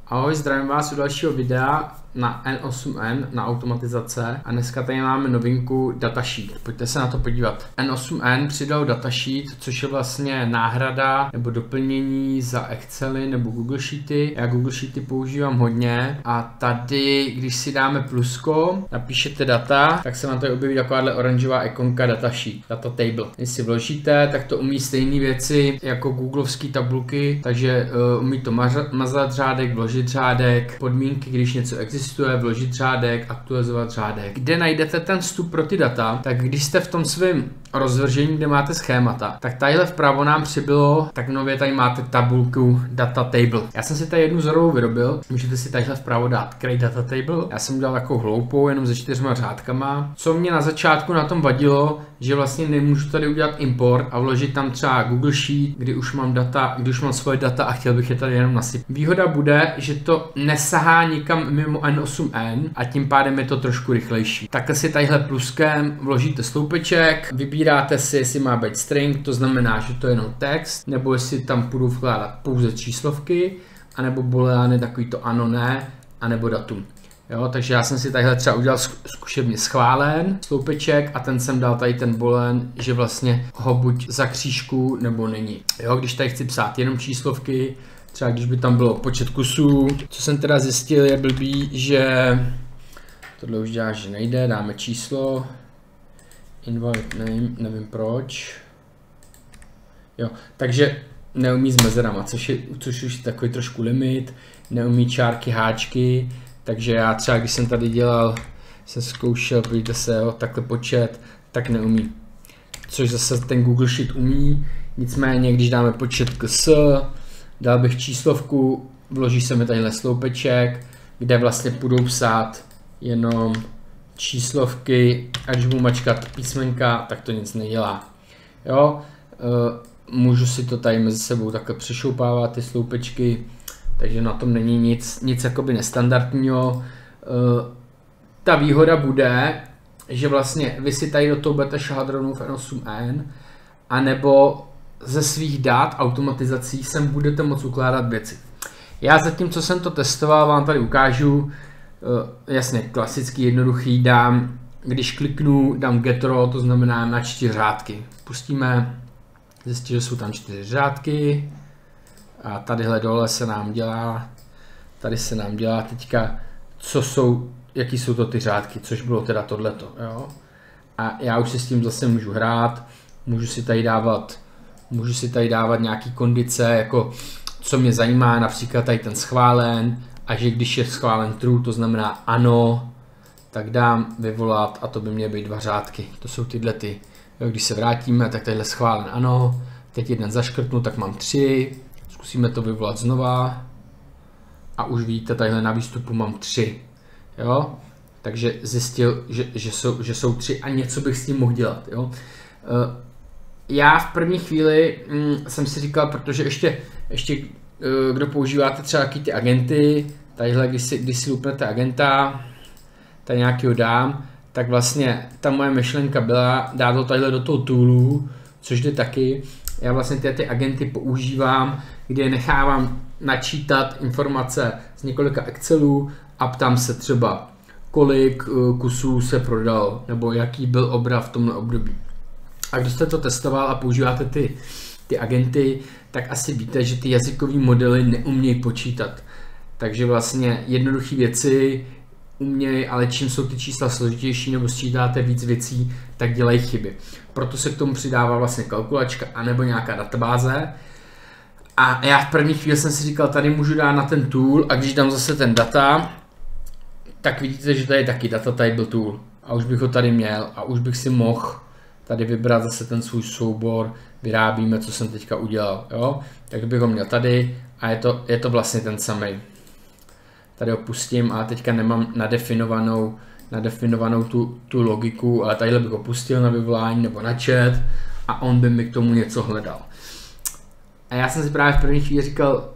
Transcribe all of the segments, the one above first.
Ahoj, zdravím vás u dalšího videa na N8N, na automatizace, a dneska tady máme novinku datasheet. Pojďte se na to podívat. N8N přidal datasheet, což je vlastně náhrada nebo doplnění za Excely nebo Google Sheety. Já Google Sheety používám hodně a tady, když si dáme plusko, napíšete data, tak se vám tady objeví takováhle oranžová ikonka datasheet, data table. Když si vložíte, tak to umí stejné věci jako googlovské tabulky, takže umí to mazat řádek, vložit řádek, podmínky, když něco existuje, vložit řádek, aktualizovat řádek. Kde najdete ten vstup pro ty data, tak když jste v tom svém rozvržení, kde máte schémata, tak tadyhle vpravo nám přibylo, tak nově tady máte tabulku data table. Já jsem si tady jednu vzorovou vyrobil, můžete si tadyhle vpravo dát create data table. Já jsem udělal takovou hloupou, jenom se 4 řádkama. Co mě na začátku na tom vadilo, že vlastně nemůžu tady udělat import a vložit tam třeba Google Sheet, kdy už mám data, když mám svoje data a chtěl bych je tady jenom nasypat. Výhoda bude, že to nesahá nikam mimo N8N a tím pádem je to trošku rychlejší. Takhle si tadyhle pluskem vložíte sloupeček, vybíráte si, jestli má být string, to znamená, že to je jenom text, nebo jestli tam půjdu vkládat pouze číslovky, anebo booleány, takový to ano, ne, anebo datum. Jo, takže já jsem si tadyhle třeba udělal zkušebně schválen sloupeček a ten jsem dal tady ten boolean, že vlastně ho buď za křížku nebo není. Jo, když tady chci psát jenom číslovky, třeba když by tam bylo počet kusů, co jsem teda zjistil je blbý, že tohle už dělá, že nejde, dáme číslo, invalid name, nevím proč. Jo, takže neumí s mezerama, což už je takový trošku limit, neumí čárky, háčky. Takže já třeba, když jsem tady dělal, jsem zkoušel, podívejte se, jo, takhle počet, tak neumí. Což zase ten Google Sheet umí, nicméně když dáme počet ks, dal bych číslovku, vloží se mi tadyhle sloupeček, kde vlastně půjdou psát jenom číslovky, a když budu mačkat písmenka, tak to nic nedělá. Jo, můžu si to tady mezi sebou takhle přešoupávat, ty sloupečky. Takže na tom není nic jakoby nestandardního. Ta výhoda bude, že vlastně vy si tady do toho budete šahat rovnou v N8N, anebo ze svých dat automatizací sem budete moct ukládat věci. Já zatím, co jsem to testoval, vám tady ukážu. Jasně, klasický, jednoduchý, když kliknu, dám get row, to znamená na 4 řádky. Pustíme, zjistí, že jsou tam 4 řádky. A tadyhle dole se nám dělá, tady se nám dělá teďka, jaký jsou to ty řádky, což bylo teda tohleto, jo. A já už si s tím zase můžu hrát, můžu si tady dávat nějaký kondice, jako co mě zajímá, například tady ten schválen, a že když je schválen true, to znamená ano, tak dám vyvolat a to by měly být 2 řádky, to jsou tyhle ty, jo, když se vrátíme, tak tadyhle schválen ano, teď jeden zaškrtnu, tak mám 3, zkusíme to vyvolat znova a už vidíte, tadyhle na výstupu mám 3, jo, takže zjistil, že jsou 3 a něco bych s tím mohl dělat, jo. Já v první chvíli jsem si říkal, protože ještě kdo používáte třeba taky ty agenty, tadyhle když si lupnete agenta, tady nějakýho dám, tak vlastně ta moje myšlenka byla dát to tadyhle do toho toolu, což jde taky. Já vlastně ty agenty používám, kde nechávám načítat informace z několika Excelů a ptám se třeba, kolik kusů se prodalo, nebo jaký byl obrat v tomhle období. A když jste to testoval a používáte ty agenty, tak asi víte, že ty jazykové modely neumějí počítat. Takže vlastně jednoduché věci umějí, ale čím jsou ty čísla složitější nebo sčítáte víc věcí, tak dělají chyby. Proto se k tomu přidává vlastně kalkulačka anebo nějaká databáze. A já v první chvíli jsem si říkal, tady můžu dát na ten tool a když dám zase ten data, tak vidíte, že tady je taky data table tool. A už bych ho tady měl a už bych si mohl tady vybrat zase ten svůj soubor, vyrábíme, co jsem teďka udělal. Jo? Tak bych ho měl tady a je to vlastně ten samý. Tady ho pustím a teďka nemám nadefinovanou tu logiku, ale tadyhle bych ho pustil na vyvolání nebo na chat a on by mi k tomu něco hledal. A já jsem si právě v první chvíli říkal,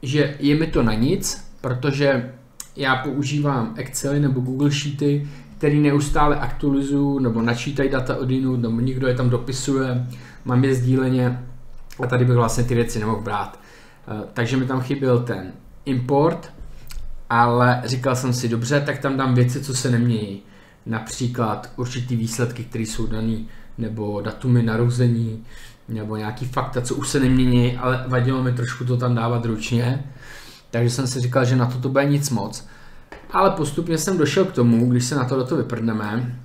že je mi to na nic, protože já používám Excely nebo Google Sheety, který neustále aktualizuju nebo načítají data od jinut, nebo někdo je tam dopisuje, mám je sdíleně a tady bych vlastně ty věci nemohl brát. Takže mi tam chyběl ten import, ale říkal jsem si dobře, tak tam dám věci, co se nemění. Například určitý výsledky, které jsou daný, nebo datumy narození, nebo nějaký fakta, co už se nemění, ale vadilo mi trošku to tam dávat ručně. Takže jsem si říkal, že na to bude nic moc. Ale postupně jsem došel k tomu, když se na to vyprdneme,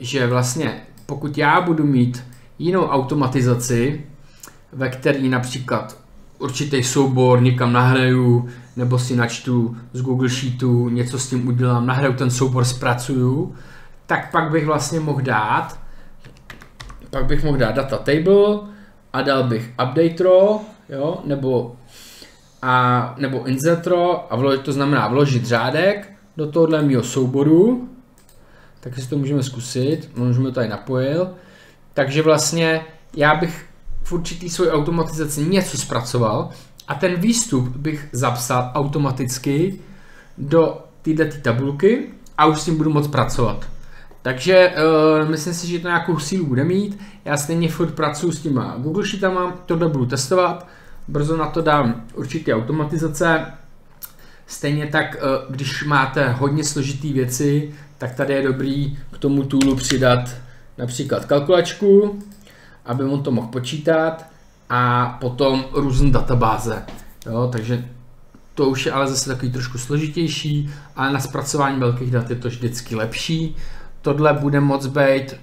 že vlastně pokud já budu mít jinou automatizaci, ve který například určitý soubor někam nahraju, nebo si načtu z Google Sheetu, něco s tím udělám, nahraju ten soubor, zpracuju, tak pak bych vlastně mohl dát data table a dal bych update row, jo, nebo insert row a to znamená vložit řádek do tohohle mýho souboru. Tak si to můžeme zkusit, můžeme to tady napojil. Takže vlastně já bych v určitý svoji automatizaci něco zpracoval a ten výstup bych zapsal automaticky do této tabulky a už s tím budu moct pracovat. Takže myslím si, že to nějakou sílu bude mít. Já stejně furt pracuji s těma Google Sheetama, tohle budu testovat, brzo na to dám určitě automatizace. Stejně tak, když máte hodně složitý věci, tak tady je dobrý k tomu toolu přidat například kalkulačku, aby on to mohl počítat a potom různé databáze. Jo, takže to už je ale zase takový trošku složitější, ale na zpracování velkých dat je to vždycky lepší. Tohle bude moc být,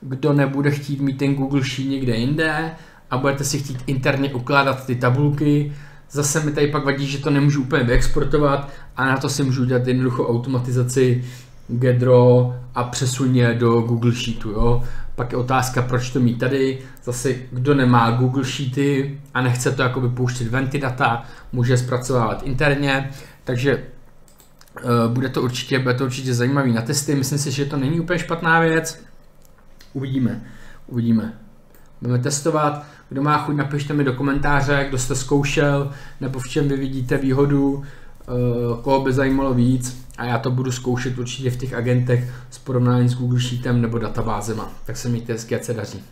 kdo nebude chtít mít ten Google Sheet někde jinde a budete si chtít interně ukládat ty tabulky. Zase mi tady pak vadí, že to nemůžu úplně vyexportovat a na to si můžu udělat jednoduchou automatizaci Gedro a přesun je do Google Sheetu. Jo. Pak je otázka, proč to mít tady. Zase, kdo nemá Google Sheety a nechce to jakoby pouštět ven ty data, může zpracovávat interně. Takže bude to určitě zajímavý na testy. Myslím si, že to není úplně špatná věc. Uvidíme. Budeme testovat. Kdo má chuť, napište mi do komentáře, kdo jste zkoušel, nebo v čem vy vidíte výhodu, koho by zajímalo víc. A já to budu zkoušet určitě v těch agentech s porovnáním s Google Sheetem nebo databázema. Tak se mějte hezky, ať se daří.